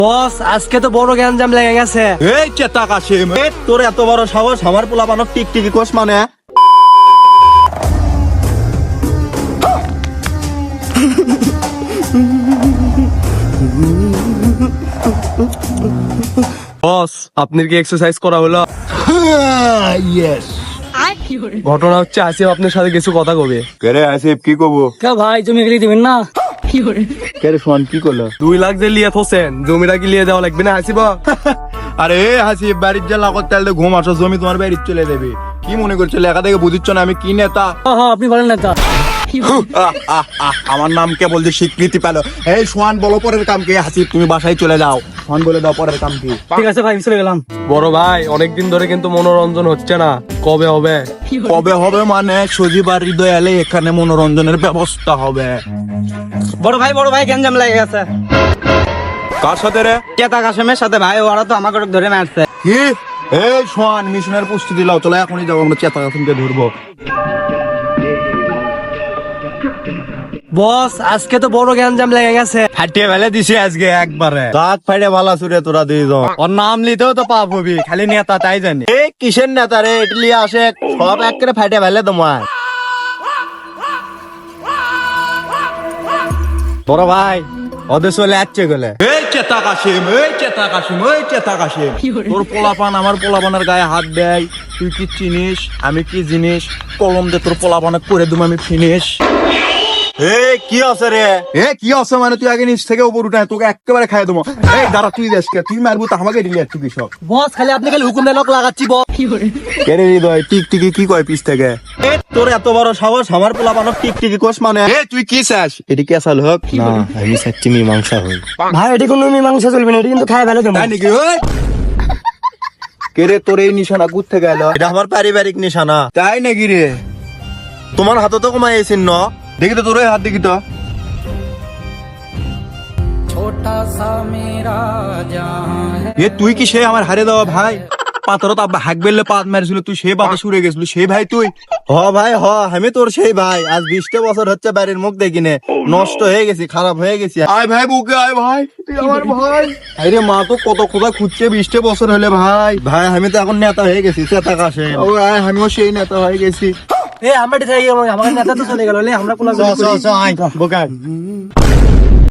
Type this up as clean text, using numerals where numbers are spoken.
বস আজকে তো বড় গ্যাঞ্জাম লেগে গেছে। এই চেতা কাশিম, তোর এত বড় সাহস আমার পোলা বানক টিকটিকি কোষ মানে? বস আপনার কি এক্সারসাইজ করা হলো? ইয়েস। ঘটনা হচ্ছে আসিফ আপনার সাথে কিছু কথা কবে। কেরে আসিফ কি কব? কে ভাই জমি গেলে দিবেন না? কেরে সোয়ান কি করলো? 2 লাখ যে লিয়ে থোছেন জমিটা কি লিয়ে দেওয়া লাগবে না আসিফ? আরে হাসিব, বাড়ির যা লাগত তাহলে ঘুম আসো, জমি তোমার বাড়ির চলে দেবে। কি মনে করছো লেখা থেকে বুঝিচ্ছ না আমি কি নেতা? হ্যাঁ আপনি বলেন না তা। আমার নাম কে বলতে স্বীকৃতি পেল। এই সোয়ান বলো পরের কাম কি? হাসিব তুমি বাসায় চলে যাও, সোয়ান বলে দাও পরের কাম কি। ঠিক আছে ভাই, আমি চলে গেলাম। বড় ভাই অনেকদিন ধরে কিন্তু মনোরঞ্জন হচ্ছে না, কবে হবে? কবে হবে মানে সজীবার হৃদয় এলে এখানে মনোরঞ্জনের ব্যবস্থা হবে। বড় ভাই গ্যাঞ্জাম লেগে গেছে। কার সাথে রে? চেতা কাশেমের সাথে ভাই, ওরা তো আমাকে ধরে মারছে। কি? এই সোয়ান মিশনের পুষ্টি দিলাও, চলো এখনই যাবো, আমরা চেতা কাশিমকে ধরবো। বস আজকে তো বড় গ্যাঞ্জাম লেগে গেছে। ফাটিয়ে ফেলে দিছি আজকে একবারে। দাঁত ফাইড়ে ভালা চুরে তোরা দুইজন। ওর নাম লিতেও তো পাপ হবি, খালি নেতা তাই জানি। এই কিসের নেতা রে? ইটলি আসে সব এক করে ফাইটে ফেলে তোমার। বড় ভাই ওদের চলে আসছে গেলে। এই চেতা কাশিম, তোর পোলাপান আমার পোলাপানের গায়ে হাত দেয়, তুই কি চিনিস আমি কি জিনিস? কলম দে তোর পোলাপানে করে দেবো আমি ফিনিশ। কি আছে রে? কি আছে মানে তুই আগে নিচ থেকে উপর উঠায় তোকে একেবারে খাই দেবো। এই দাঁড়া, তুই দেশকে তুই মারবো তো আমাকে দিলি একটু কৃষক। বস খালি আপনি খালি হুকুম দেন লাগাচ্ছি বস। কেরে হৃদয় টিকটিকি কি কয় পিস থেকে? তোর এত বড় সাহস আমার পোলা বানক টিকটিকি কোষ মানে? তুই কি চাস? এটি কে চাল হোক না, আমি চাচ্ছি মীমাংসা হই। ভাই এটি কোনো মীমাংসা চলবে না, এটি কিন্তু খাই ফেলে দেবো। তাই নাকি? কেরে তোর এই নিশানা কোথা গেল? এটা আমার পারিবারিক নিশানা। তাই নাকি রে? তোমার হাতে তো কমাই এসেন ন, দেখি তো তোর এই হাত দেখি তো। তুই কি সে আমার হারে দেওয়া ভাই? পাথর তো আব্বা হাক বেললে পাত মারিছিল, তুই সেই পাতা সুরে গেছিল, সেই ভাই তুই? হ ভাই হ, আমি তোর সেই ভাই। আজ 20টা বছর হচ্ছে বাড়ির মুখ দেখিনে, নষ্ট হয়ে গেছি, খারাপ হয়ে গেছি। আয় ভাই বুকে আয় ভাই, তুই আমার ভাই। আরে মা তো কত খোদা খুঁজছে 20টা বছর হলে ভাই। ভাই আমি তো এখন নেতা হয়ে গেছি, চেতা কাশে। ও আয়, আমিও সেই নেতা হয়ে গেছি। এই আমরা আমার নেতা তো চলে গেল, আমরা কোন বোকা